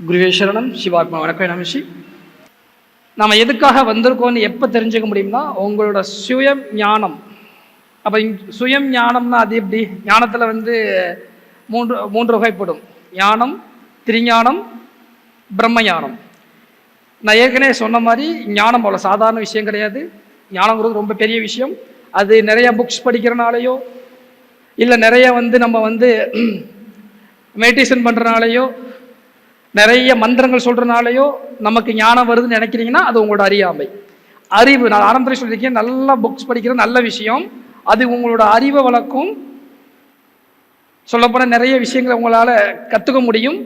குருவே சரணம். சிவாத்மா வணக்கம். நமசி. நம்ம எதுக்காக வந்திருக்கோம்னு எப்போ தெரிஞ்சுக்க முடியும்னா உங்களோட சுயம் ஞானம். அப்போ சுயம் ஞானம்னா அது எப்படி? ஞானத்தில் மூன்று வகைப்படும்: ஞானம், திரிஞானம், பிரம்ம ஞானம். நான் ஏற்கனவே சொன்ன மாதிரி ஞானம் அவ்வளோ சாதாரண விஷயம் கிடையாது. ஞானங்கிறது ரொம்ப பெரிய விஷயம். அது நிறைய புக்ஸ் படிக்கிறனாலேயோ இல்லை நிறைய நம்ம மெடிடேஷன் பண்ணுறனாலேயோ நிறைய மந்திரங்கள் சொல்கிறனாலேயோ நமக்கு ஞானம் வருதுன்னு நினைக்கிறீங்கன்னா அது உங்களோட அறியாமை. அறிவு, நான் ஆரம்பத்தில் சொல்லியிருக்கேன், நல்லா புக்ஸ் படிக்கிறது நல்ல விஷயம். அது உங்களோட அறிவை வளர்க்கும். சொல்லப்போனால் நிறைய விஷயங்களை உங்களால் கற்றுக்க முடியும்.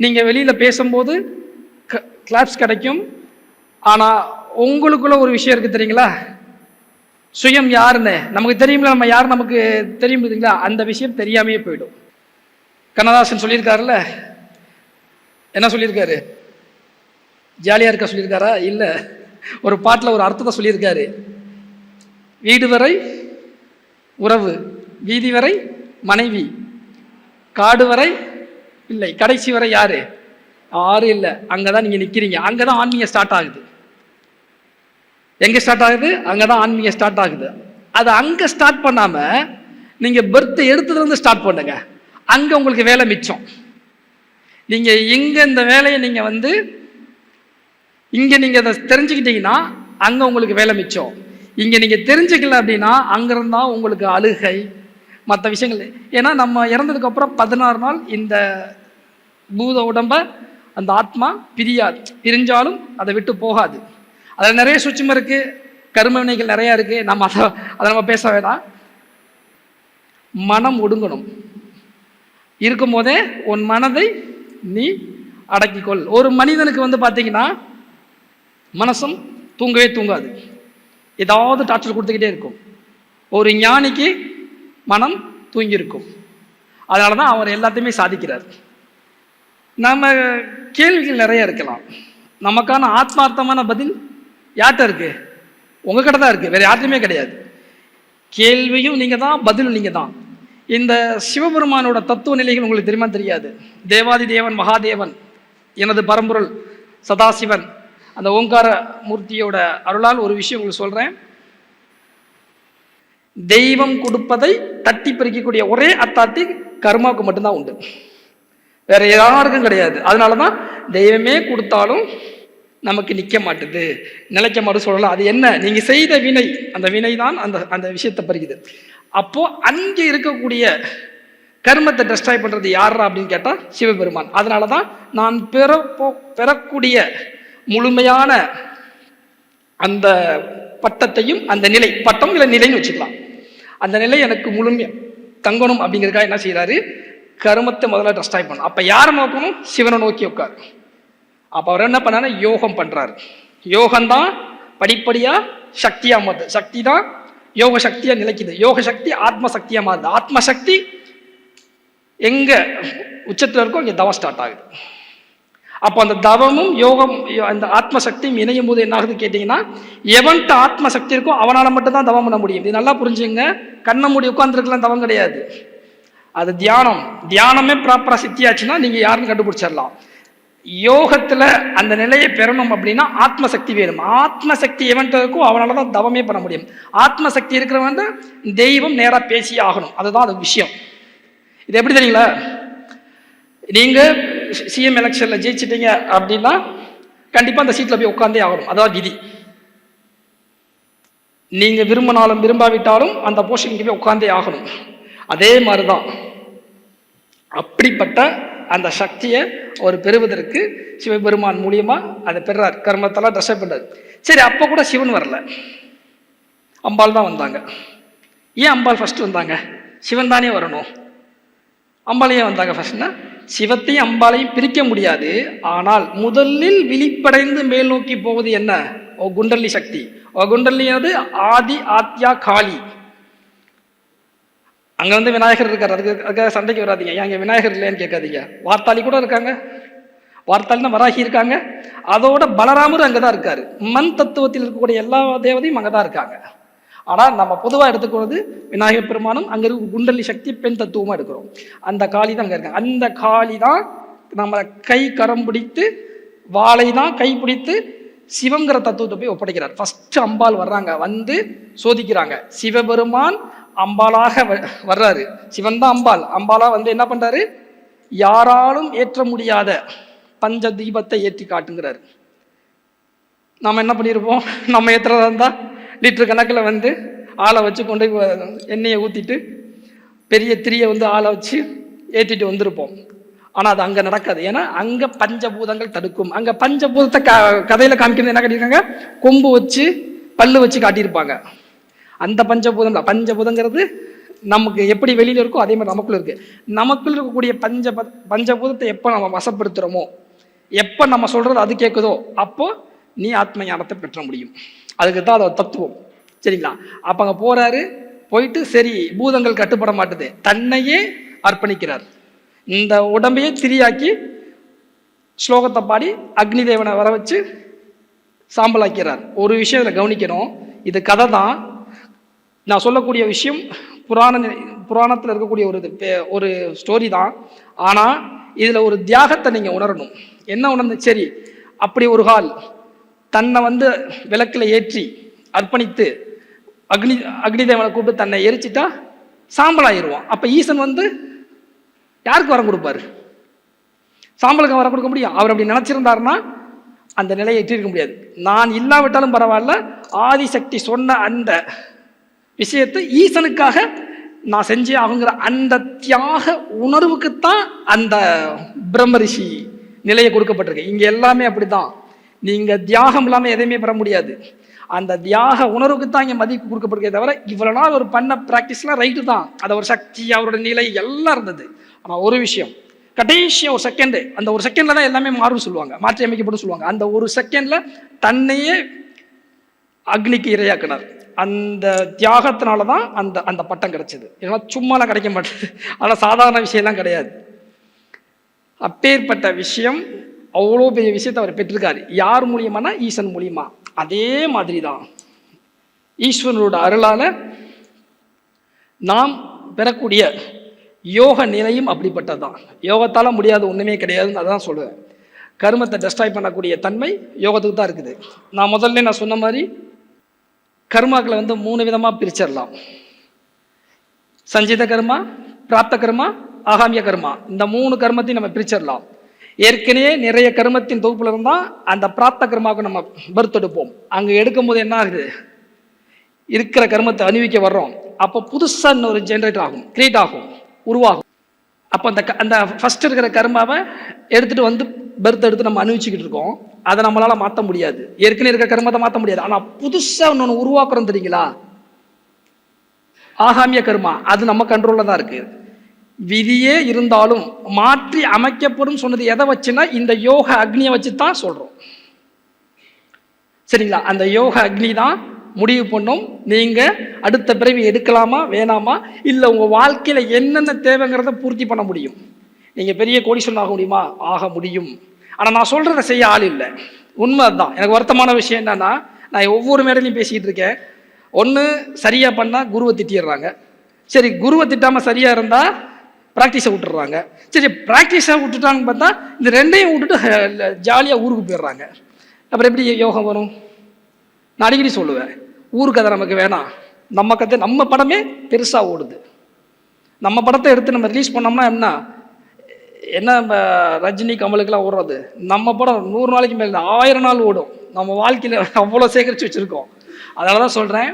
நீங்கள் வெளியில் பேசும்போது கிளாப்ஸ் கிடைக்கும். ஆனால் உங்களுக்குள்ள ஒரு விஷயம் இருக்குது தெரியுங்களா? சுயம் யாருன்னு நமக்கு தெரியுங்களா? நம்ம யார் நமக்கு தெரியும் இல்லைங்களா? அந்த விஷயம் தெரியாமையே போயிடும். கண்ணதாசன் சொல்லியிருக்காருல்ல, என்ன சொல்லியிருக்காரு? ஜாலியாக இருக்க சொல்லியிருக்காரா? இல்லை, ஒரு பாட்டில் ஒரு அர்த்தத்தை சொல்லியிருக்காரு. வீடு வரை உறவு, வீதி வரை மனைவி, காடு வரை இல்லை, கடைசி வரை யாரு? யாரு இல்லை. அங்கே தான் நீங்கள் நிற்கிறீங்க. அங்கே தான் ஆன்மீகம் ஸ்டார்ட் ஆகுது. எங்கே ஸ்டார்ட் ஆகுது? அங்கே தான் ஆன்மீகம் ஸ்டார்ட் ஆகுது. அது அங்கே ஸ்டார்ட் பண்ணாமல் நீங்கள் பர்த் எடுத்ததுலேருந்து ஸ்டார்ட் பண்ணுங்க. அங்கே உங்களுக்கு வேலை மிச்சம். நீங்கள் இங்கே இந்த வேலையை நீங்கள் இங்கே நீங்கள் அதை தெரிஞ்சுக்கிட்டீங்கன்னா அங்கே உங்களுக்கு வேலை மிச்சம். இங்கே நீங்கள் தெரிஞ்சுக்கல அப்படின்னா அங்கேருந்தான் உங்களுக்கு அழுகை, மற்ற விஷயங்கள். ஏன்னா நம்ம இறந்ததுக்கப்புறம் 16 நாள் இந்த பூத உடம்பை அந்த ஆத்மா பிரிஞ்சாலும் அதை விட்டு போகாது. அதில் நிறைய சூட்சுமம் இருக்குது, கர்ம வினைகள் நிறையா இருக்குது. அதை நம்ம பேச வேணாம். மனம் ஒடுங்கணும். இருக்கும்போதே உன் மனதை நீ அடக்கிக்கொள். ஒரு மனிதனுக்கு பார்த்தீங்கன்னா மனசும் தூங்கவே தூங்காது, ஏதாவது டார்ச்சர் கொடுத்துக்கிட்டே இருக்கும். ஒரு ஞானிக்கு மனம் தூங்கியிருக்கும். அதனால தான் அவர் எல்லாத்தையுமே சாதிக்கிறார். நம்ம கேள்விகள் நிறைய இருக்கலாம். நமக்கான ஆத்மார்த்தமான பதில் யார்கிட்ட இருக்கு? உங்ககிட்ட தான் இருக்கு, வேற யார்கிட்டையுமே கிடையாது. கேள்வியும் நீங்கள் தான், பதிலும் நீங்கள் தான். இந்த சிவபெருமானோட தத்துவ நிலைகள் உங்களுக்கு தெரியுமா? தெரியாது. தேவாதி தேவன் மகாதேவன், எனது பரம்பொருள் சதாசிவன், அந்த ஓங்கார மூர்த்தியோட அருளால் ஒரு விஷயம் உங்களுக்கு சொல்கிறேன். தெய்வம் கொடுப்பதை தட்டி பறிக்கக்கூடிய ஒரே அத்தாத்தி கர்மாவுக்கு மட்டும்தான் உண்டு. வேற யாருக்கும் கிடையாது. அதனாலதான் தெய்வமே கொடுத்தாலும் நமக்கு நிக்க மாட்டுது, நிலைக்க மாட்டு சொல்லலாம். அது என்ன? நீங்க செய்த வினை, அந்த வினை தான் அந்த அந்த விஷயத்தை பறிக்குது. அப்போ அங்கே இருக்கக்கூடிய கர்மத்தை டெஸ்ட்ராய் பண்றது யாரா அப்படின்னு கேட்டா சிவபெருமான். அதனாலதான் நான் பெறக்கூடிய முழுமையான அந்த பட்டத்தையும், அந்த நிலை, பட்டம் இல்லை நிலைன்னு வச்சுக்கலாம், அந்த நிலை எனக்கு முழுமையா தங்கணும் அப்படிங்கிறதுக்காக என்ன செய்யறாரு? கர்மத்தை முதல்ல டெஸ்ட்ராய் பண்ணணும். அப்ப யாரை நோக்கணும்? சிவனை நோக்கி உட்காரு. அப்ப அவர் என்ன பண்ணாரு? யோகம் பண்றாரு. யோகம்தான் படிப்படியா சக்தியா மாறுது. சக்தி தான் யோக சக்தியா நிலைக்குது. யோக சக்தி ஆத்ம சக்தியா மாறுது. ஆத்ம சக்தி எங்க உச்சத்துல இருக்கோ அங்கே தவம் ஸ்டார்ட் ஆகுது. அப்போ அந்த தவமும் யோகம், அந்த ஆத்ம சக்தியும் இணையும் போது என்ன ஆகுது கேட்டீங்கன்னா, எவன்கிட்ட ஆத்ம சக்தி இருக்கோ அவனால மட்டும் தான் தவம் பண்ண முடியும். இது நல்லா புரிஞ்சுங்க. கண்ணை மூடி உட்கார்ந்துருக்கலாம் தவம் கிடையாது, அது தியானம். தியானமே ப்ராப்பரா சித்தியாச்சுன்னா நீங்க யாருன்னு கண்டுபிடிச்சிடலாம். யோகத்துல அந்த நிலையை பெறணும் அப்படின்னா ஆத்ம சக்தி வேணும். ஆத்ம சக்தி எவன்கிட்ட இருக்கோ அவனாலதான் தவமே பண்ண முடியும். ஆத்ம சக்தி இருக்கிறவன் தெய்வம் நேரா பேசி ஆகணும். அதுதான் அது விஷயம். இது எப்படி தெரியுங்களா? நீங்க சிஎம் எலெக்ஷன்ல ஜெயிச்சிட்டீங்க அப்படின்னா கண்டிப்பா அந்த சீட்ல போய் உட்கார்ந்தே ஆகணும். அதாவது விதி. நீங்க விரும்பினாலும் விரும்பாவிட்டாலும் அந்த போஸ்டிங்க்கு போய் உட்கார்ந்தே ஆகணும். அதே மாதிரிதான் அப்படிப்பட்ட அந்த சக்தியை ஒரு பெறுவதற்கு சிவபெருமான் மூலியமா அதை பெறார். கர்மத்தெல்லாம் ட்ரெஸ்அப் பண்றாரு. சரி, அப்ப கூட சிவன் வரல, அம்பாள் தான் வந்தாங்க. ஏன் அம்பாள் ஃபர்ஸ்ட் வந்தாங்க? சிவன் தானே வரணும். அம்பாளையே வந்தாங்க ஃபர்ஸ்ட்னா, சிவத்தையும் அம்பாளையும் பிரிக்க முடியாது. ஆனால் முதலில் விழிப்படைந்து மேல் நோக்கி போவது என்ன? ஓ குண்டலி சக்தி. ஓ குண்டலியானது ஆதி ஆத்யா காளி. அங்க வந்து விநாயகர் இருக்காரு, அதுக்காக சண்டைக்கு வராதிங்க. ஏன் அங்க விநாயகர் இல்லையான்னு கேட்காதீங்க. வார்த்தாளி கூட இருக்காங்க, வார்த்தாளினா வராகி இருக்காங்க, அதோட பலராமரும் அங்கதான் இருக்காரு. மண் தத்துவத்தில் இருக்கக்கூடிய எல்லா தேவதையும் அங்கதான் இருக்காங்க. ஆனா நம்ம பொதுவா எடுத்துக்கிறது விநாயகர் பெருமானும், அங்க இருக்க குண்டலி சக்தி பெண் தத்துவமா எடுக்கிறோம். அந்த காளி தான் அங்க இருக்காங்க. அந்த காளி தான் நம்ம கை கரம் பிடித்து, வாளை தான் கை பிடித்து சிவங்கிற தத்துவத்தை போய் ஒப்படைக்கிறார். ஃபர்ஸ்ட் அம்பாள் வர்றாங்க, வந்து சோதிக்கிறாங்க. சிவபெருமான் அம்பாளாக வர்றாரு. சிவன் தான் அம்பாள். அம்பாலா வந்து என்ன பண்றாரு? யாராலும் ஏற்ற முடியாத பஞ்ச தீபத்தை ஏற்றி காட்டுங்கிறாரு. நம்ம என்ன பண்ணியிருப்போம்? நம்ம ஏற்றுறதா இருந்தா லிட்டர் கணக்கில் வந்து ஆளை வச்சு கொண்டு எண்ணெயை ஊற்றிட்டு பெரிய திரியை வந்து ஆளை வச்சு ஏற்றிட்டு வந்திருப்போம். ஆனால் அது அங்கே நடக்காது. ஏன்னா அங்கே பஞ்சபூதங்கள் தடுக்கும். அங்கே பஞ்சபூதத்தை கதையில் காமிக்கிறது என்ன காட்டியிருக்காங்க? கொம்பு வச்சு பல்லு வச்சு காட்டியிருப்பாங்க. அந்த பஞ்சபூதம் தான். பஞ்சபூதங்கிறது நமக்கு எப்படி வெளியில இருக்கோ அதே மாதிரி நமக்குள்ள இருக்கு. நமக்குள்ள இருக்கக்கூடிய பஞ்சபூதத்தை எப்போ நம்ம வசப்படுத்துகிறோமோ, எப்போ நம்ம சொல்றது அது கேட்குதோ, அப்போ நீ ஆத்ம ஞானத்தை பெற்ற முடியும். அதுக்கு தான் அதோட தத்துவம். சரிங்களா? அப்போ அங்கே போறாரு. போயிட்டு சரி பூதங்கள் கட்டுப்பட மாட்டுது, தன்னையே அர்ப்பணிக்கிறார். இந்த உடம்பையே திரியாக்கி ஸ்லோகத்தை பாடி அக்னி தேவனை வர வச்சு சாம்பலாக்கிறார். ஒரு விஷயம் இதில் கவனிக்கணும். இது கதை தான். நான் சொல்லக்கூடிய விஷயம் புராணத்தில் இருக்கக்கூடிய ஒரு ஸ்டோரி தான். ஆனால் இதில் ஒரு தியாகத்தை நீங்கள் உணரணும். என்ன உணர்ந்து? சரி, அப்படி ஒரு கால் தன்னை வந்து விளக்கில் ஏற்றி அர்ப்பணித்து அக்னி தேவனை கூப்பிட்டு தன்னை எரிச்சிட்டா சாம்பலாயிருவான். அப்போ ஈசன் வந்து யாருக்கு வரம் கொடுப்பாரு? சாம்பலுக்கு வரம் கொடுக்க முடியும்? அவர் அப்படி நினச்சிருந்தாருன்னா அந்த நிலையை எட்டிருக்க முடியாது. நான் இல்லாவிட்டாலும் பரவாயில்ல, ஆதிசக்தி சொன்ன அந்த விஷயத்தை ஈசனுக்காக நான் செஞ்சே ஆகுங்கிற அந்த தியாக உணர்வுக்குத்தான் அந்த பிரம்மரிஷி நிலையை கொடுக்கப்பட்டிருக்கு. இங்க எல்லாமே அப்படிதான். நீங்க தியாகம் இல்லாமல் எதையுமே பெற முடியாது. அந்த தியாக உணர்வுக்கு தான் இங்கே மதிப்பு கொடுக்கப்பட்டிருக்கே தவிர, இவ்வளவு நாள் ஒரு பண்ண ப்ராக்டிஸ்லாம் ரைட்டு தான். அது ஒரு சக்தி, அவரோட நிலை எல்லாம் இருந்தது. ஆனால் ஒரு விஷயம், கடைசியாக ஒரு செகண்டு, அந்த ஒரு செகண்ட்ல தான் எல்லாமே மாறும் சொல்லுவாங்க, மாற்றி அமைக்கப்படும் சொல்லுவாங்க. அந்த ஒரு செகண்ட்ல தன்னையே அக்னிக்கு இரையாக்கினார். அந்த தியாகத்தினால தான் அந்த அந்த பட்டம் கிடைச்சது. ஏன்னா சும்மாலாம் கிடைக்க மாட்டேது. ஆனால் சாதாரண விஷயம்லாம் கிடையாது. அப்பேற்பட்ட விஷயம், அவ்வளோ பெரிய விஷயத்தை அவர் பெற்றிருக்காரு. யார் மூலியமானா ஈசன் மூலியமா. அதே மாதிரி தான் ஈஸ்வரனோட அருளால நாம் பெறக்கூடிய யோக நிலையும் அப்படிப்பட்டது தான். யோகத்தால் முடியாது ஒன்றுமே கிடையாதுன்னு அதான் சொல்லுவேன். கர்மத்தை டெஸ்ட்ராய் பண்ணக்கூடிய தன்மை யோகத்துக்கு தான் இருக்குது. நான் முதல்ல சொன்ன மாதிரி கர்மாக்களை வந்து 3 விதமாக பிரிச்சிடலாம். சஞ்சித கர்மா, பிராப்த கர்மா, ஆகாமிய கர்மா. இந்த 3 கர்மத்தையும் நம்ம பிரிச்சிடலாம். ஏற்கனவே நிறைய கர்மத்தின் தொகுப்புல இருந்தா அந்த பிராப்த கர்மாவுக்கு நம்ம பர்த் எடுப்போம். அங்க எடுக்கும் போது என்ன ஆகுது, இருக்கிற கர்மத்தை அணிவிக்க வர்றோம். அப்போ புதுசா இன்னொரு ஜென்ரேட் ஆகும், கிரியேட் ஆகும், உருவாகும். அப்போ அந்த ஃபர்ஸ்ட் இருக்கிற கர்மாவை எடுத்துட்டு வந்து பர்த் எடுத்து நம்ம அனுபவிச்சுக்கிட்டு இருக்கோம். அதை நம்மளால மாற்ற முடியாது. ஏற்கனவே இருக்கிற கர்மத்தை மாற்ற முடியாது. ஆனா புதுசா இன்னொன்று உருவாக்குறோம் தெரியுங்களா, ஆகாமிய கர்மா. அது நம்ம கண்ட்ரோல்ல தான் இருக்கு. விதியே இருந்தாலும் மாற்றி அமைக்கப்படும் சொன்னது எதை வச்சுன்னா இந்த யோக அக்னியை வச்சு தான் சொல்றோம். சரிங்களா? அந்த யோக அக்னி தான் முடிவு பண்ணும் நீங்க அடுத்த பிறவி எடுக்கலாமா வேணாமா, இல்ல உங்க வாழ்க்கையில என்னென்ன தேவைங்கிறத பூர்த்தி பண்ண முடியும். நீங்க பெரிய கோடீஸ்வரன் ஆக முடியுமா? ஆக முடியும். ஆனா நான் சொல்றதை செய்ய ஆள் இல்லை. உண்மை அதுதான். எனக்கு வருத்தமான விஷயம் என்னன்னா, நான் ஒவ்வொரு மேடையிலையும் பேசிக்கிட்டு இருக்கேன். ஒன்று சரியா பண்ணா குருவை திட்டிடுறாங்க. சரி, குருவை திட்டாம சரியா இருந்தா ப்ராக்டிஸை விட்டுறாங்க. சரி, ப்ராக்டிஸை விட்டுட்டாங்கன்னு பார்த்தா இந்த ரெண்டையும் விட்டுட்டு ஜாலியாக ஊருக்கு போயிடுறாங்க. அப்புறம் எப்படி யோகம் வரும்? நான் அடிக்கடி சொல்லுவேன், ஊரு கதை நமக்கு வேணாம். நம்ம கதை, நம்ம படமே பெருசாக ஓடுது. நம்ம படத்தை எடுத்து நம்ம ரிலீஸ் பண்ணோம்னா என்ன ரஜினி கமலுக்கெல்லாம் ஓடுறது. நம்ம படம் 100 நாளைக்கு மேலே 1000 நாள் ஓடும். நம்ம வாழ்க்கையில் அவ்வளோ சேகரித்து வச்சுருக்கோம். அதனால தான் சொல்கிறேன்,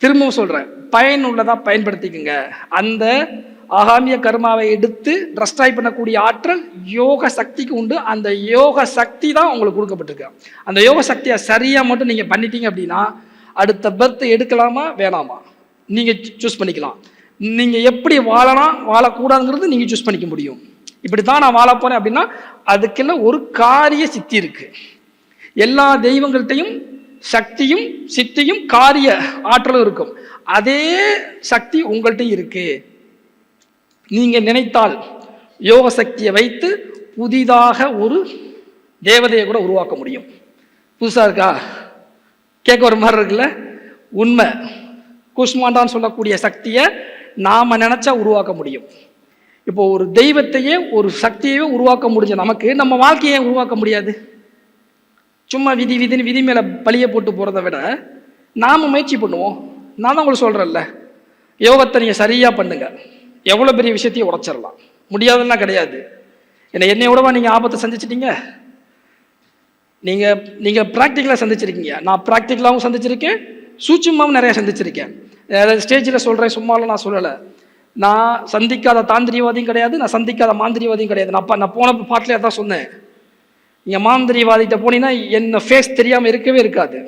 திரும்பவும் சொல்கிறேன், பயனுள்ளதாக பயன்படுத்திக்கோங்க. அந்த ஆகாமிய கர்மாவை எடுத்து டிஸ்ட்ராய் பண்ணக்கூடிய ஆற்றல் யோக சக்திக்கு உண்டு. அந்த யோக சக்தி தான் உங்களுக்கு கொடுக்கப்பட்டிருக்கு. அந்த யோக சக்தியை சரியாக மட்டும் நீங்கள் பண்ணிட்டீங்க அப்படின்னா அடுத்த பர்த் எடுக்கலாமா வேணாமா நீங்கள் சூஸ் பண்ணிக்கலாம். நீங்கள் எப்படி வாழலாம் வாழக்கூடாதுங்கிறது நீங்கள் சூஸ் பண்ணிக்க முடியும். இப்படி தான் நான் வாழ போகிறேன் அப்படின்னா அதுக்கெல்லாம் ஒரு காரிய சித்தி இருக்கு. எல்லா தெய்வங்கள்ட்டையும் சக்தியும் சித்தியும் காரிய ஆற்றலும் இருக்கும். அதே சக்தி உங்கள்கிட்டையும் இருக்கு. நீங்க நினைத்தால் யோக சக்தியை வைத்து புதிதாக ஒரு தேவதையை கூட உருவாக்க முடியும். புதுசா இருக்கா? கேட்க ஒரு மாதிரி இருக்குல்ல? உண்மை. குஷ்மாண்டான்னு சொல்லக்கூடிய சக்தியை நாம நினைச்சா உருவாக்க முடியும். இப்போ ஒரு தெய்வத்தையே ஒரு சக்தியையே உருவாக்க முடிஞ்ச நமக்கு நம்ம வாழ்க்கையை உருவாக்க முடியாது. சும்மா விதி மேல பழிய போட்டு போறதை விட நாம முயற்சி பண்ணுவோம். நான் தான் உங்களுக்கு சொல்றேன்ல, யோகத்தை நீங்க சரியா பண்ணுங்க, எவ்வளவு பெரிய விஷயத்தையும் உடைச்சிடலாம். முடியாதுன்னா கிடையாது. என்னையோடவா நீங்க ஆபத்தை சந்திச்சிட்டீங்க? நீங்க பிராக்டிக்கலா சந்திச்சிருக்கீங்க. நான் பிராக்டிக்கலாவும் சந்திச்சிருக்கேன், சூட்சுமாவும் நிறைய சந்திச்சிருக்கேன். ஸ்டேஜில் சொல்றேன், சும்மாலாம் நான் சொல்லலை. நான் சந்திக்காத தாந்திரிவாதியும் கிடையாது, நான் சந்திக்காத மாந்திரிவாதியும் கிடையாது. நான் போன பாட்டிலே தான் சொன்னேன். நீங்க மாந்திரிவாதிகிட்ட போனீங்கன்னா என்ன ஃபேஸ் தெரியாம இருக்கவே இருக்காது,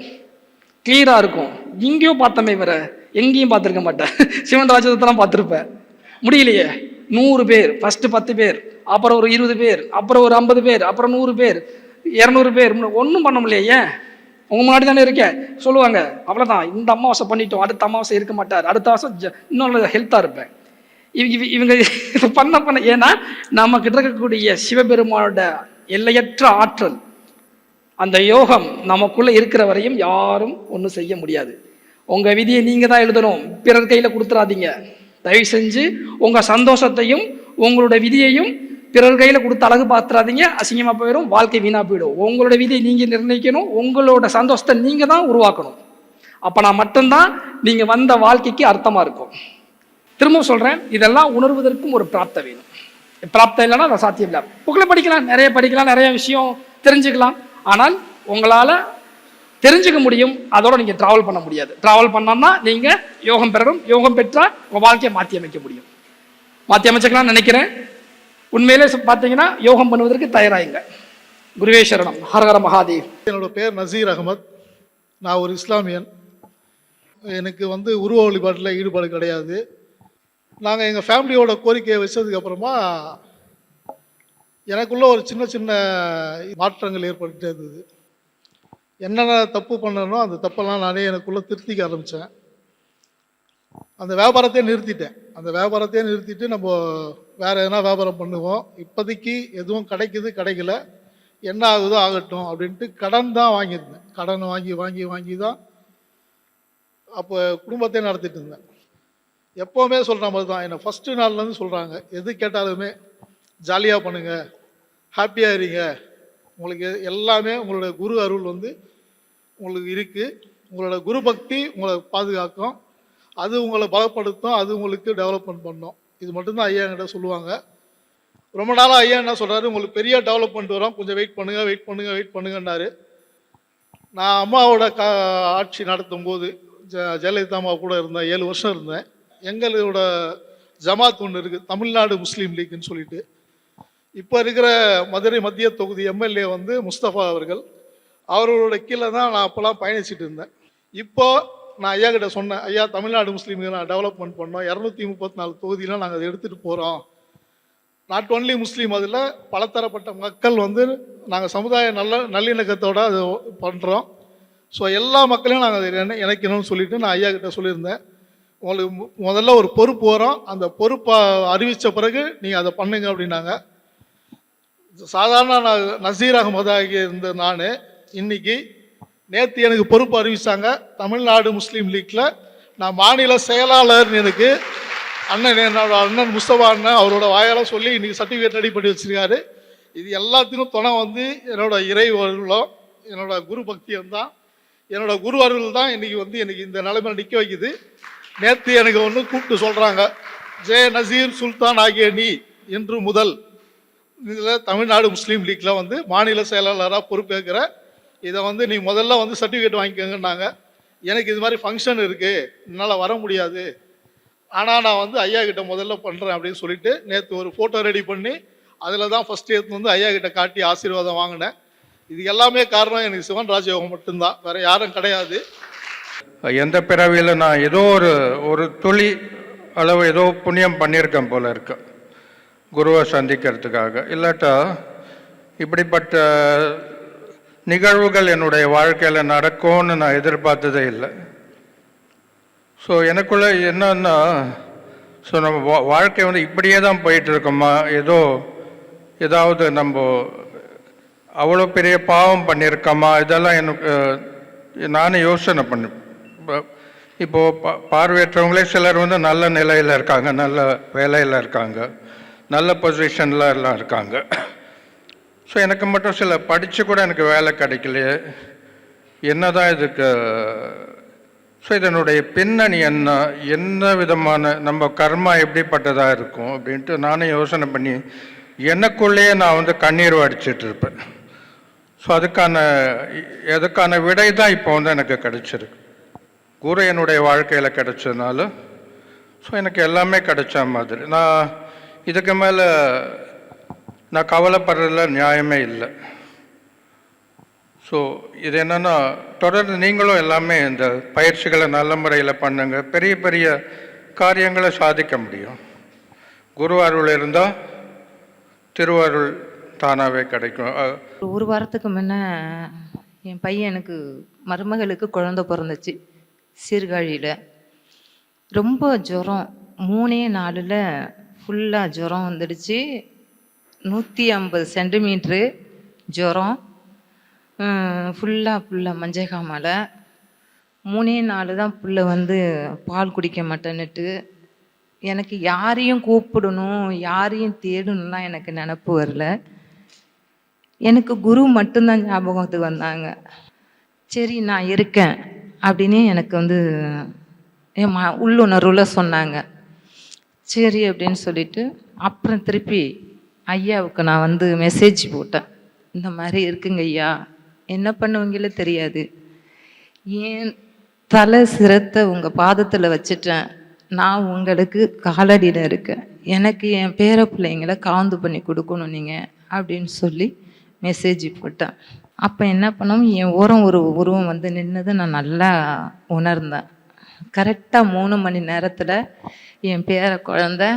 கிளியரா இருக்கும். எங்கேயோ பார்த்தமே வேற எங்கேயும் பார்த்துருக்க மாட்டேன். சிவன் ராஜதெல்லாம் பார்த்துருப்பேன். முடியலையே. 100 பேர், ஃபர்ஸ்ட் 10 பேர், அப்புறம் ஒரு 20 பேர், அப்புறம் ஒரு 50 பேர், அப்புறம் 100 பேர், 200 பேர், ஒன்றும் பண்ண முடியல. ஏன்? உங்க முன்னாடி தானே இருக்கேன். சொல்லுவாங்க, அவ்வளோதான், இந்த அமாவாசை பண்ணிட்டோம், அடுத்த அமாவாசை இருக்க மாட்டார், அடுத்த மாதம் இன்னொரு ஹெல்த்தாக இருப்பேன். இவங்க பண்ண ஏன்னா நம்ம கிட்ட இருக்கக்கூடிய சிவபெருமானோட எல்லையற்ற ஆற்றல், அந்த யோகம் நமக்குள்ள இருக்கிற வரையும் யாரும் ஒன்றும் செய்ய முடியாது. உங்க விதியை நீங்க தான் எழுதணும், பிறர் கையில கொடுத்துடாதீங்க. தயவு செஞ்சு உங்க சந்தோஷத்தையும் உங்களோட விதியையும் பிறர் கையில கொடுத்து அழகு பார்த்துறாதீங்க. அசிங்கமா போயிடும், வாழ்க்கை வீணா போயிடும். உங்களோட விதியை நீங்க நிர்ணயிக்கணும், உங்களோட சந்தோஷத்தை நீங்க தான் உருவாக்கணும். அப்பனா மட்டும்தான் நீங்க வந்த வாழ்க்கைக்கு அர்த்தமா இருக்கும். திரும்ப சொல்றேன், இதெல்லாம் உணர்வதற்கும் ஒரு பிராப்தம் வேணும். பிராப்தம் இல்லைன்னா அதை சாத்தியம் இல்லை. புக்கில் படிக்கலாம், நிறைய படிக்கலாம், நிறைய விஷயம் தெரிஞ்சுக்கலாம். ஆனால் உங்களால தெரிஞ்சுக்க முடியும், அதோட நீங்க டிராவல் பண்ண முடியாது. டிராவல் பண்ணோம்னா நீங்க யோகம் பெறணும். யோகம் பெற்றா உங்க வாழ்க்கையை மாற்றி அமைக்க முடியும். மாற்றி அமைச்சுக்கலாம் நினைக்கிறேன். உண்மையிலே பார்த்தீங்கன்னா யோகம் பண்ணுவதற்கு தயாராகுங்க. குருவே சரணம். ஹரஹர மகாதேவ். என்னோட பேர் நசீர் அகமத். நான் ஒரு இஸ்லாமியன். எனக்கு உருவ வழிபாட்டில் ஈடுபாடு கிடையாது. நாங்கள் எங்கள் ஃபேமிலியோட கோரிக்கையை வச்சதுக்கப்புறமா எனக்குள்ள ஒரு சின்ன சின்ன மாற்றங்கள் ஏற்பட்டுட்டே இருந்தது. என்னென்ன தப்பு பண்ணனோ அந்த தப்பெல்லாம் நானே எனக்குள்ளே திருத்திக்க ஆரம்பித்தேன். அந்த வியாபாரத்தையே நிறுத்திட்டு நம்ம வேறு எதனா வியாபாரம் பண்ணுவோம். இப்போதைக்கு எதுவும் கிடைக்கல, என்ன ஆகுதோ ஆகட்டும் அப்படின்ட்டு கடன் தான் வாங்கியிருந்தேன். கடன் வாங்கி தான் அப்போ குடும்பத்தையே நடத்திட்டு இருந்தேன். எப்போவுமே சொல்கிற மாதிரி தான் என்னை ஃபஸ்ட்டு நாள்லேருந்து சொல்கிறாங்க, எது கேட்டாலுமே ஜாலியாக பண்ணுங்கள், ஹாப்பியாக இருங்க, உங்களுக்கு எல்லாமே உங்களோட குரு அருள் உங்களுக்கு இருக்குது, உங்களோட குரு பக்தி உங்களை பாதுகாக்கும், அது உங்களை பலப்படுத்தும், அது உங்களுக்கு டெவலப்மெண்ட் பண்ணும். இது மட்டும்தான் ஐயா என்கிட்ட சொல்லுவாங்க. ரொம்ப நாளாக ஐயா என்ன சொல்கிறாரு, உங்களுக்கு பெரிய டெவலப்மெண்ட் வரும், கொஞ்சம் வெயிட் பண்ணுங்கன்னாரு. நான் அம்மாவோட ஆட்சி நடத்தும் போது ஜெயலலிதா அம்மா கூட இருந்தேன், 7 வருஷம் இருந்தேன். எங்களோட ஜமாத் ஒன்று இருக்குது, தமிழ்நாடு முஸ்லீம் லீக்னு சொல்லிட்டு. இப்போ இருக்கிற மதுரை மத்திய தொகுதி எம்எல்ஏ வந்து முஸ்தபா அவர்கள், அவர்களோட கீழே தான் நான் அப்போல்லாம் பயணிச்சுட்டு இருந்தேன். இப்போ நான் ஐயா கிட்ட சொன்னேன், ஐயா தமிழ்நாடு முஸ்லீம்களுக்கு நான் டெவலப்மெண்ட் பண்ணோம், 234 தொகுதியில் நாங்கள் அதை எடுத்துகிட்டு போகிறோம். நாட் ஒன்லி முஸ்லீம், அதில் பலதரப்பட்ட மக்கள் வந்து நாங்கள் சமுதாய நல்லிணக்கத்தோடு அது பண்ணுறோம். ஸோ எல்லா மக்களையும் நாங்கள் அதை இணைக்கணும்னு சொல்லிட்டு நான் ஐயா கிட்ட சொல்லியிருந்தேன். உங்களுக்கு முதல்ல ஒரு பொறுப்பு வரும், அந்த பொறுப்பை அறிவித்த பிறகு நீங்கள் அதை பண்ணுங்க அப்படின்னாங்க. சாதாரண நசீர் அகமது ஆகிய இருந்த நான் இன்னைக்கு நேற்று எனக்கு பொறுப்பு அறிவித்தாங்க. தமிழ்நாடு முஸ்லீம் லீக்கில் நான் மாநில செயலாளர். எனக்கு என்னோட அண்ணன் முஸ்தபா அண்ணன் அவரோட வாயால் சொல்லி இன்றைக்கி சர்டிஃபிகேட் ரெடி பண்ணி வச்சுருக்காரு. இது எல்லாத்துக்கும் துணை வந்து என்னோட இறைவர்களும் என்னோட குரு பக்தியும் தான். என்னோட குரு அருள் தான் இன்றைக்கி வந்து எனக்கு இந்த நிலைமையில் நிற்க வைக்குது. நேற்று எனக்கு ஒன்று கூப்பிட்டு சொல்கிறாங்க, ஜே நசீர் சுல்தான் ஆகிய நீ இன்று முதல் இதில் தமிழ்நாடு முஸ்லீம் லீக்கில் வந்து மாநில செயலாளராக பொறுப்பேற்கிற, இதை வந்து நீ முதல்ல வந்து சர்டிஃபிகேட் வாங்கிக்கோங்கன்னாங்க. எனக்கு இது மாதிரி ஃபங்க்ஷன் இருக்குது, என்னால் வர முடியாது, ஆனால் நான் வந்து ஐயா கிட்ட முதல்ல பண்ணுறேன் அப்படின்னு சொல்லிட்டு நேற்று ஒரு ஃபோட்டோ ரெடி பண்ணி அதில் தான் ஃபஸ்ட்டு எடுத்து வந்து ஐயா கிட்ட காட்டி ஆசீர்வாதம் வாங்கினேன். இது எல்லாமே காரணம் எனக்கு சிவன் ராஜயோகம் மட்டும்தான், வேறு யாரும் கிடையாது. எந்த பிறவியில் நான் ஏதோ ஒரு துளி அளவு ஏதோ புண்ணியம் பண்ணியிருக்கேன் போல இருக்கு குருவை சந்திக்கிறதுக்காக. இல்லாட்டா இப்படிப்பட்ட நிகழ்வுகள் என்னுடைய வாழ்க்கையில் நடக்கும்னு நான் எதிர்பார்த்ததே இல்லை. ஸோ எனக்குள்ள என்னன்னா, ஸோ நம்ம வாழ்க்கை வந்து இப்படியே தான் போயிட்டுருக்கோமா, ஏதாவது நம்ம அவ்வளோ பெரிய பாவம் பண்ணியிருக்கோமா, இதெல்லாம் எனக்கு நானே யோசனை பண்ணி. இப்போது பார்வையற்றவங்களே சிலர் வந்து நல்ல நிலையில் இருக்காங்க, நல்ல வேலையில் இருக்காங்க, நல்ல பொசிஷனில் எல்லாம் இருக்காங்க. ஸோ எனக்கு மட்டும் சில படித்து கூட எனக்கு வேலை கிடைக்கலையே, என்ன தான் இதுக்கு. ஸோ இதனுடைய பின்னணி என்ன விதமான நம்ம கர்மா எப்படிப்பட்டதாக இருக்கும் அப்படின்ட்டு நானே யோசனை பண்ணி எனக்குள்ளேயே நான் வந்து கண்ணீர் வடிச்சிட்டு இருப்பேன். ஸோ அதுக்கான விடை தான் இப்போ வந்து எனக்கு கிடைச்சிருக்கு. குரு என்னுடைய வாழ்க்கையில் கிடைச்சதுனால ஸோ எனக்கு எல்லாமே கிடைச்ச மாதிரி. நான் இதுக்கு மேலே நான் கவலைப்படுறதுல நியாயமே இல்லை. ஸோ இது என்னென்னா, தொடர்ந்து நீங்களும் எல்லாமே இந்த பயிற்சிகளை நல்ல முறையில் பண்ணுங்க, பெரிய பெரிய காரியங்களை சாதிக்க முடியும். குரு அருள் இருந்தால் திருவருள் தானாகவே கிடைக்கும். ஒரு வாரத்துக்கு முன்ன என் பையனுக்கு மருமகளுக்கு குழந்தை பிறந்துச்சு. சீர்காழியில் ரொம்ப ஜுரம், 3 நாளில் ஃபுல்லாக ஜுரம் வந்துடுச்சு. 150 சென்டிமீட்ரு ஜுரம், ஃபுல்லாக மஞ்சக்காமலை. 3 நாள் தான் புள்ள வந்து பால் குடிக்க மாட்டேன்னுட்டு. எனக்கு யாரையும் கூப்பிடணும், யாரையும் தேடணும்லாம் எனக்கு நினப்பு வரல. எனக்கு குரு மட்டும்தான் ஞாபகத்துக்கு வந்தாங்க. சரி நான் இருக்கேன் அப்படின்னு எனக்கு வந்து என் உள்ளுணர்வில் சொன்னாங்க. சரி அப்படின்னு சொல்லிட்டு அப்புறம் திருப்பி ஐயாவுக்கு நான் வந்து மெசேஜ் போட்டேன், இந்த மாதிரி இருக்குங்க ஐயா, என்ன பண்ணுவீங்களே தெரியாது, ஏன் தலை சிரத்தை உங்கள் பாதத்தில் வச்சுட்டேன், நான் உங்களுக்கு காலடியில் இருக்கேன், எனக்கு என் பேர பிள்ளைங்களை காந்து பண்ணி கொடுக்கணும் நீங்கள் அப்படின்னு சொல்லி மெசேஜ் போட்டேன். அப்போ என்ன பண்ணோம், என் ஒரு உருவம் வந்து நின்னது நான் நல்லா உணர்ந்தேன். கரெக்டாக 3 மணி நேரத்தில் என் பேர குழந்தை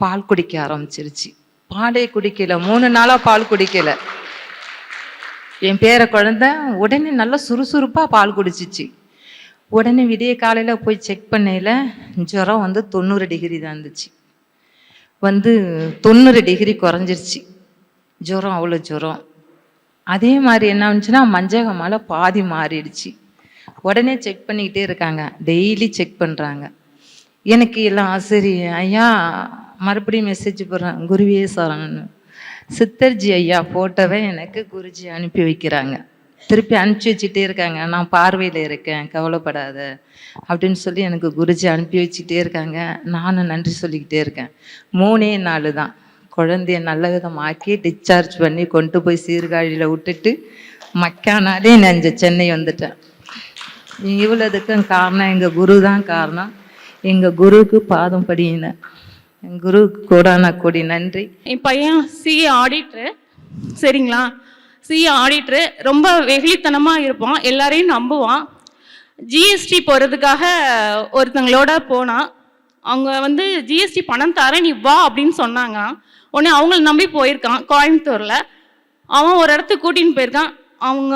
பால் குடிக்க ஆரம்பிச்சிருச்சு. பாலே குடிக்கல, 3 நாளாக பால் குடிக்கல. என் பேர குழந்தை உடனே நல்லா சுறுசுறுப்பாக பால் குடிச்சிச்சு. உடனே விடிய காலையில் போய் செக் பண்ணையில் ஜுரம் வந்து 90 டிகிரி தான் இருந்துச்சு. வந்து 90 டிகிரி குறைஞ்சிருச்சு ஜுரம், அவ்வளோ ஜுரம். அதே மாதிரி என்ன ஆச்சுன்னா மஞ்சகமால பாதி மாறிடுச்சு. உடனே செக் பண்ணிக்கிட்டே இருக்காங்க, டெய்லி செக் பண்ணுறாங்க. எனக்கு எல்லாம் சரி ஐயா, மறுபடியும் மெசேஜ் போடுறேன், குருவே சரணன்னு. சித்தர்ஜி ஐயா போட்டோவை எனக்கு குருஜி அனுப்பி வைக்கிறாங்க. திருப்பி அனுப்பிச்சி வச்சுட்டே இருக்காங்க. நான் பார்வையில் இருக்கேன், கவலைப்படாத அப்படின்னு சொல்லி எனக்கு குருஜி அனுப்பி வச்சுட்டே இருக்காங்க. நானும் நன்றி சொல்லிக்கிட்டே இருக்கேன். 3 நாள் தான் குழந்தைய நல்ல விதமாக்கி டிஸ்சார்ஜ் பண்ணி கொண்டு போய் சீர்காழியில் விட்டுட்டு மக்கானாலே நான் இங்கே சென்னை வந்துட்டேன். இவ்வளோதுக்கும் காரணம் எங்கள் குரு தான் காரணம். எங்கள் குருவுக்கு பாதம் படியினேன். என் குருவுக்கு கோடான கோடி நன்றி. என் பையன் சிஏ ஆடிட்ரு, சரிங்களா? சிஏ ஆடிட்ரு, ரொம்ப வெகுளித்தனமாக இருப்பான், எல்லாரையும் நம்புவான். ஜிஎஸ்டி போகிறதுக்காக ஒருத்தங்களோட போனான். அவங்க வந்து ஜிஎஸ்டி பணம் தரேன் நீ வா அப்படின்னு சொன்னாங்க. உடனே அவங்கள நம்பி போயிருக்கான். கோயம்புத்தூரில் அவன் ஒரு இடத்துக்கு கூட்டின்னு போயிருக்கான். அவங்க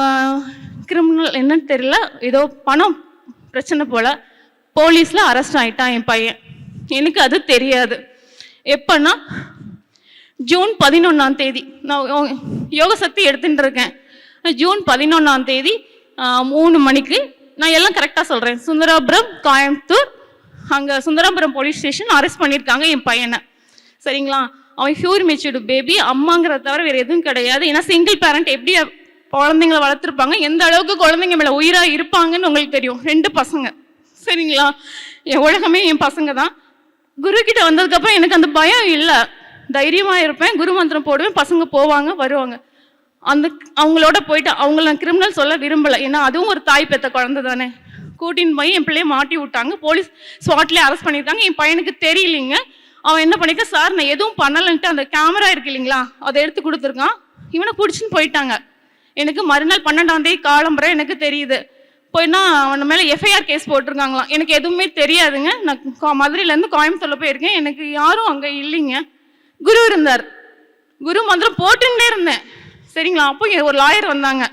கிரிமினல் என்னன்னு தெரியல, ஏதோ பணம் பிரச்சனை போல் போலீஸில் அரெஸ்ட் ஆகிட்டான் என் பையன். எனக்கு அது தெரியாது. எப்போன்னா ஜூன் 11 நான் யோக சக்தி எடுத்துகிட்டு இருக்கேன். ஜூன் 11 3 மணிக்கு நான் எல்லாம் கரெக்டாக சொல்கிறேன். சுந்தராபுரம் கோயம்புத்தூர், அங்கே சுந்தராபுரம் போலீஸ் ஸ்டேஷன் அரெஸ்ட் பண்ணியிருக்காங்க என் பையனை, சரிங்களா? அவன் ஹியூர் மெச்சூர்டு பேபி, அம்மாங்கிறத தவிர வேறு எதுவும் கிடையாது. ஏன்னா சிங்கிள் பேரண்ட் எப்படி குழந்தைங்களை வளர்த்துருப்பாங்க, எந்த அளவுக்கு குழந்தைங்க மேலே உயிராக இருப்பாங்கன்னு உங்களுக்கு தெரியும். 2 பசங்க, சரிங்களா? என் உலகமே என் பசங்க தான். குருக்கிட்ட வந்ததுக்கப்புறம் எனக்கு அந்த பயம் இல்லை, தைரியமாக இருப்பேன். குரு மந்திரம் போடுவேன், பசங்க போவாங்க வருவாங்க. அவங்களோட போயிட்டு அவங்கள நான் கிரிமினல் சொல்ல விரும்பலை, ஏன்னா அதுவும் ஒரு தாய் பெற்ற குழந்தை தானே. கூட்டின்னு போய் என் பிள்ளைய மாட்டி விட்டாங்க, போலீஸ் ஸ்பாட்லேயே அரெஸ்ட் பண்ணியிருக்காங்க. என் பையனுக்கு தெரியலைங்க. அவன் என்ன பண்ணியிருக்கான், சார் நான் எதுவும் பண்ணலைன்ட்டு அந்த கேமரா இருக்கு இல்லைங்களா, அதை எடுத்து கொடுத்துருக்கான். இவனை பிடிச்சின்னு போயிட்டாங்க. எனக்கு மறுநாள் 12ஆம் காலம்புரை எனக்கு தெரியுது. போய்னா அவன் மேலே எஃப்ஐஆர் கேஸ் போட்டிருக்காங்களாம். எனக்கு எதுவுமே தெரியாதுங்க. நான் மதுரையிலேருந்து கோயம்புத்தூரில் போயிருக்கேன், எனக்கு யாரும் அங்கே இல்லைங்க. குரு இருந்தார், குரு மந்திரம் போட்டுன்னே இருந்தேன், சரிங்களா? அப்போ ஒரு லாயர் வந்தாங்க.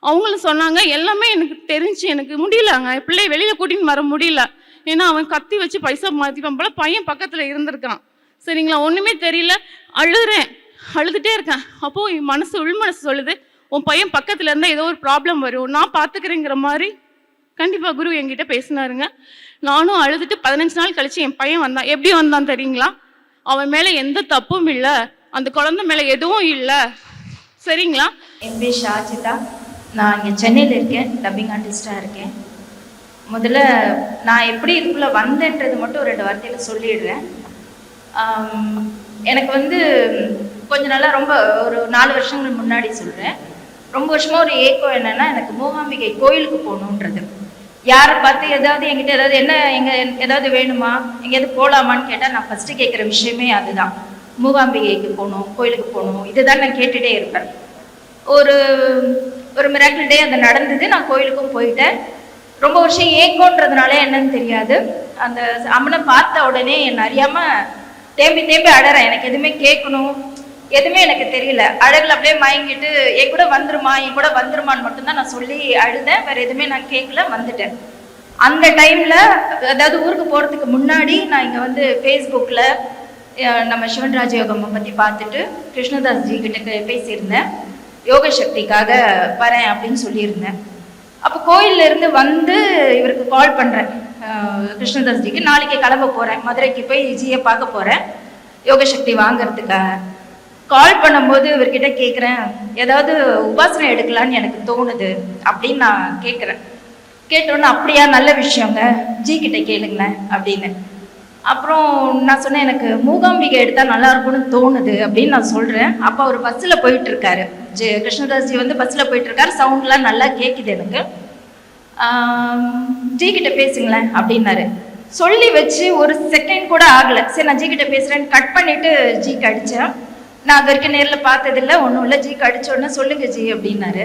அவங்களும் சொன்னாங்க எல்லாமே எனக்கு தெரிஞ்சு, எனக்கு முடியலங்க பிள்ளைய வெளியில் கூட்டின்னு வர முடியல. ஏன்னா அவன் கத்தி வச்சு பைசா மாற்றிப்பான் போல. பையன் பக்கத்தில் இருந்திருக்கான், சரிங்களா? ஒன்றுமே தெரியல, அழுகிறேன், அழுதுகிட்டே இருக்கேன். அப்போது என் மனசு உள் மனசு சொல்லுது, உன் பையன் பக்கத்தில் இருந்தால் ஏதோ ஒரு ப்ராப்ளம் வரும், நான் பார்த்துக்கிறேங்கிற மாதிரி கண்டிப்பாக குரு என்கிட்ட பேசினாருங்க. நானும் அழுதுட்டு 15 நாள் கழித்து என் பையன் வந்தான். எப்படி வந்தான் தெரியுங்களா? அவன் மேலே எந்த தப்பும் இல்லை, அந்த குழந்தை மேலே எதுவும் இல்லை, சரிங்களா? என் பேர் ஷாஜிதா. நான் இங்கே சென்னையில் இருக்கேன், டப்பிங் ஆர்டிஸ்டாக இருக்கேன். முதல்ல நான் எப்படி இதுக்குள்ளே வந்தேன்றது மட்டும் 2 வார்த்தையில் சொல்லிடுறேன். எனக்கு வந்து கொஞ்ச நாளாக ரொம்ப ஒரு 4 வருஷங்கள் முன்னாடி சொல்கிறேன், ரொம்ப வருஷமாக ஒரு ஏக்கம் என்னென்னா, எனக்கு மூகாம்பிகை கோயிலுக்கு போகணுன்றது. யாரை பார்த்து ஏதாவது என்கிட்ட ஏதாவது என்ன எங்கே ஏதாவது வேணுமா, எங்கேயாவது போகலாமான்னு கேட்டால் நான் ஃபஸ்ட்டு கேட்குற விஷயமே அதுதான், மூகாம்பிகைக்கு போகணும், கோயிலுக்கு போகணும், இதுதான் நான் கேட்டுகிட்டே இருப்பேன். ஒரு மிராக்கிள் டே அது நடந்தது. நான் கோயிலுக்கும் போயிட்டேன். ரொம்ப வருஷம் ஏக்கோன்றதுனால என்னன்னு தெரியாது, அந்த அம்மனை பார்த்த உடனே என்னை அறியாமல் தேம்பி தேம்பி அழறேன். எனக்கு எதுவுமே கேட்கணும் எதுவுமே எனக்கு தெரியல. அழகில் அப்படியே மயங்கிட்டு என் கூட வந்துருமான்னு மட்டும்தான் நான் சொல்லி அழுதேன். வேறு எதுவுமே நான் கேட்கல, வந்துட்டேன். அந்த டைமில் அதாவது ஊருக்கு போகிறதுக்கு முன்னாடி நான் இங்கே வந்து ஃபேஸ்புக்கில் நம்ம சிவன் ராஜயோகம் பற்றி பார்த்துட்டு கிருஷ்ணதாஸ் ஜி கிட்ட பேசியிருந்தேன். யோக சக்திக்காக வரேன் அப்படின்னு சொல்லியிருந்தேன். அப்போ கோயிலிருந்து வந்து இவருக்கு கால் பண்ணுறேன், கிருஷ்ணதாஸ் ஜிக்கு. நாளைக்கு கிளம்ப போகிறேன், மதுரைக்கு போய் ஜியை பார்க்க போகிறேன் யோக சக்தி வாங்கிறதுக்காக. கால் பண்ணும்போது இவர்கிட்ட கேட்குறேன், ஏதாவது உபாசனை எடுக்கலான்னு எனக்கு தோணுது அப்படின்னு நான் கேட்குறேன். கேட்டோன்னே அப்படியா, நல்ல விஷயங்க, ஜி கிட்ட கேளுங்களேன் அப்படின்னு. அப்புறம் நான் சொன்னேன், எனக்கு மூகாம்பிகை எடுத்தால் நல்லா இருக்கும்னு தோணுது அப்படின்னு நான் சொல்கிறேன். அப்போ அவர் பஸ்ஸில் போயிட்டுருக்காரு, கிருஷ்ணதாஸ் ஜி வந்து பஸ்ஸில் போயிட்டுருக்காரு, சவுண்ட்லாம் நல்லா கேட்குது எனக்கு. ஜி கிட்ட பேசுங்களேன் அப்படின்னாரு. சொல்லி வச்சு ஒரு செகண்ட் கூட ஆகலை. சரி நான் ஜி கிட்ட பேசுகிறேன்னு கட் பண்ணிவிட்டு ஜிக்கு அடித்தேன். நான் அது வரைக்கும் நேரில் பார்த்ததில்லை, ஒன்றும் இல்லை. ஜிக்கு அடித்தோடனே சொல்லுங்க ஜி அப்படின்னாரு.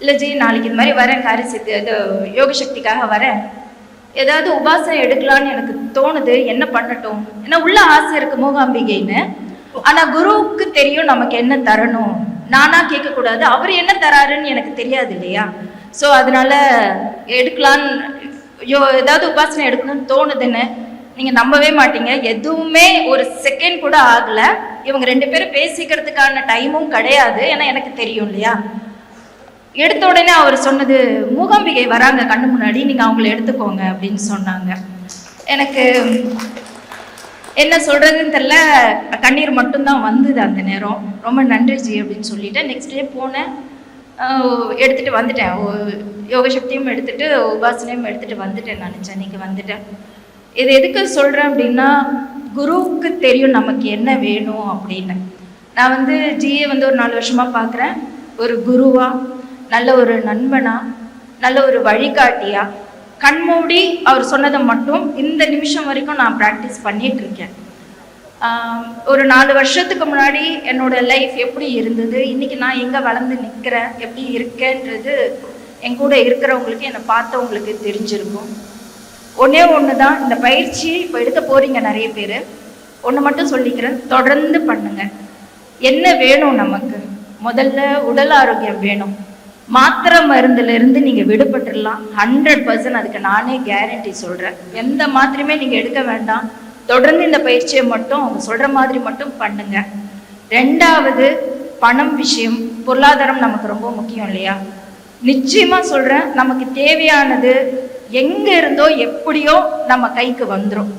இல்லை ஜி, நாளைக்கு இது மாதிரி வரேன், காரியசித்தி இது யோக சக்திக்காக வரேன், ஏதாவது உபாசனை எடுக்கலான்னு எனக்கு தோணுது, என்ன பண்ணட்டும்? ஏன்னா உள்ள ஆசை இருக்குது மூகாம்பிகைன்னு. ஆனால் குருவுக்கு தெரியும் நமக்கு என்ன தரணும், நானாக கேட்கக்கூடாது, அவர் என்ன தராருன்னு எனக்கு தெரியாது இல்லையா? ஸோ அதனால எடுக்கலான்னு ஏதாவது உபாசனை எடுக்கணும்னு தோணுதுன்னு. நீங்கள் நம்பவே மாட்டீங்க, எதுவுமே ஒரு செகண்ட் கூட ஆகலை. இவங்க 2 பேரும் பேசிக்கிறதுக்கான டைமும் கிடையாது, ஏன்னா எனக்கு தெரியும் இல்லையா? எடுத்த உடனே அவர் சொன்னது, மூகாம்பிகை வராங்க கண்ணு முன்னாடி, நீங்கள் அவங்கள எடுத்துக்கோங்க அப்படின்னு சொன்னாங்க. எனக்கு என்ன சொல்கிறதுன்னு தெரில, கண்ணீர் மட்டும்தான் வந்தது அந்த நேரம். ரொம்ப நன்றி ஜி அப்படின்னு சொல்லிட்டு நெக்ஸ்ட் டே போனேன். எடுத்துகிட்டு வந்துட்டேன். யோக சக்தியும் எடுத்துகிட்டு உபாசனையும் எடுத்துகிட்டு வந்துட்டேன். நினச்சேன் இன்னைக்கு வந்துட்டேன். இது எதுக்கு சொல்கிறேன் அப்படின்னா, குருவுக்கு தெரியும் நமக்கு என்ன வேணும் அப்படின்னு. நான் வந்து ஜிஏ வந்து ஒரு 4 வருஷமாக பார்க்குறேன். ஒரு குருவா, நல்ல ஒரு நண்பனா, நல்ல ஒரு வழிகாட்டியா, கண்மூடி அவர் சொன்னதை மட்டும் இந்த நிமிஷம் வரைக்கும் நான் ப்ராக்டிஸ் பண்ணிட்டு இருக்கேன். ஒரு 4 வருஷத்துக்கு முன்னாடி என்னோட லைஃப் எப்படி இருந்தது, இன்னைக்கு நான் எங்கே வளர்ந்து நிற்கிறேன், எப்படி இருக்கேன்றது என் கூட இருக்கிறவங்களுக்கு, என்னை பார்த்தவங்களுக்கு தெரிஞ்சிருக்கும். ஒன்றே ஒன்று தான், இந்த பயிற்சி இப்போ எடுக்க போகிறீங்க நிறைய பேர். ஒன்று மட்டும் சொல்லிக்கிறேன், தொடர்ந்து பண்ணுங்க. என்ன வேணும் நமக்கு? முதல்ல உடல் ஆரோக்கியம் வேணும். மாத்திரை மருந்துலேருந்து நீங்கள் விடுபட்டுடலாம். 100% அதுக்கு நானே கேரண்டி சொல்கிறேன். எந்த மாத்திரையுமே நீங்கள் எடுக்க வேண்டாம். தொடர்ந்து இந்த பயிற்சியை மட்டும் அவங்க சொல்கிற மாதிரி மட்டும் பண்ணுங்க. 2வது, பணம் விஷயம், பொருளாதாரம் நமக்கு ரொம்ப முக்கியம் இல்லையா? நிச்சயமாக சொல்கிறேன், நமக்கு தேவையானது எங்கே இருந்தோ எப்படியோ நம்ம கைக்கு வந்துடும்.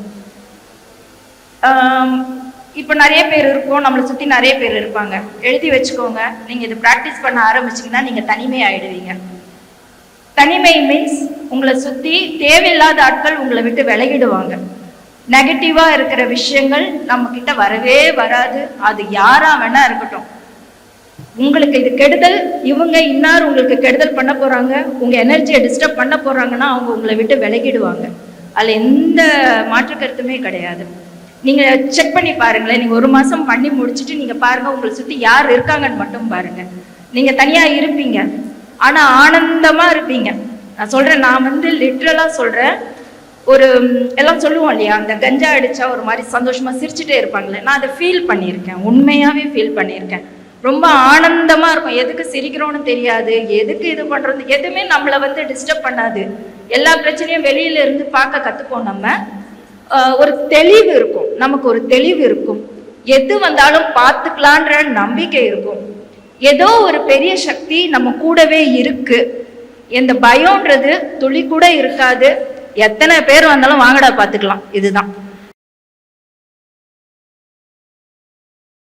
இப்போ நிறைய பேர் இருக்கோம், நம்மளை சுற்றி நிறைய பேர் இருப்பாங்க. எழுதி வச்சுக்கோங்க, நீங்கள் இது ப்ராக்டிஸ் பண்ண ஆரம்பிச்சிங்கன்னா நீங்கள் தனிமை ஆகிடுவீங்க. தனிமை மீன்ஸ் உங்களை சுற்றி தேவையில்லாத ஆட்கள் உங்களை விட்டு விலகிடுவாங்க. நெகட்டிவாக இருக்கிற விஷயங்கள் நம்மக்கிட்ட வரவே வராது. அது யாராக வேணா இருக்கட்டும். உங்களுக்கு இது கெடுதல், இவங்க இன்னார் உங்களுக்கு கெடுதல் பண்ண போகிறாங்க, உங்கள் எனர்ஜியை டிஸ்டர்ப் பண்ண போகிறாங்கன்னா அவங்க உங்களை விட்டு விலகிடுவாங்க. அதில் எந்த மாற்று கருத்துமே கிடையாது. நீங்கள் செக் பண்ணி பாருங்களேன். நீங்கள் 1 மாதம் பண்ணி முடிச்சுட்டு நீங்கள் பாருங்கள், உங்களை சுற்றி யார் இருக்காங்கன்னு மட்டும் பாருங்கள். நீங்கள் தனியாக இருப்பீங்க, ஆனால் ஆனந்தமாக இருப்பீங்க. நான் சொல்கிறேன், நான் வந்து லிட்ரலாக சொல்கிறேன். ஒரு எல்லாம் சொல்லுவோம் இல்லையா, அந்த கஞ்சா அடித்தா ஒரு மாதிரி சந்தோஷமாக சிரிச்சுட்டே இருப்பாங்களே, நான் அதை ஃபீல் பண்ணியிருக்கேன். உண்மையாகவே ஃபீல் பண்ணியிருக்கேன். ரொம்ப ஆனந்தமாக இருக்கும். எதுக்கு சிரிக்கிறோன்னு தெரியாது, எதுக்கு இது பண்ணுறது, எதுவுமே நம்மளை வந்து டிஸ்டர்ப் பண்ணாது. எல்லா பிரச்சனையும் வெளியில இருந்து பார்க்க கற்றுப்போம். நம்ம ஒரு தெளிவு இருக்கும், நமக்கு ஒரு தெளிவு இருக்கும். எது வந்தாலும் பார்த்துக்கலான்ற நம்பிக்கை இருக்கும். ஏதோ ஒரு பெரிய சக்தி நம்ம கூடவே இருக்கு. எந்த பயம்ன்றது துளி கூட இருக்காது. எத்தனை பேர் வந்தாலும் வாங்கடா பார்த்துக்கலாம், இதுதான்.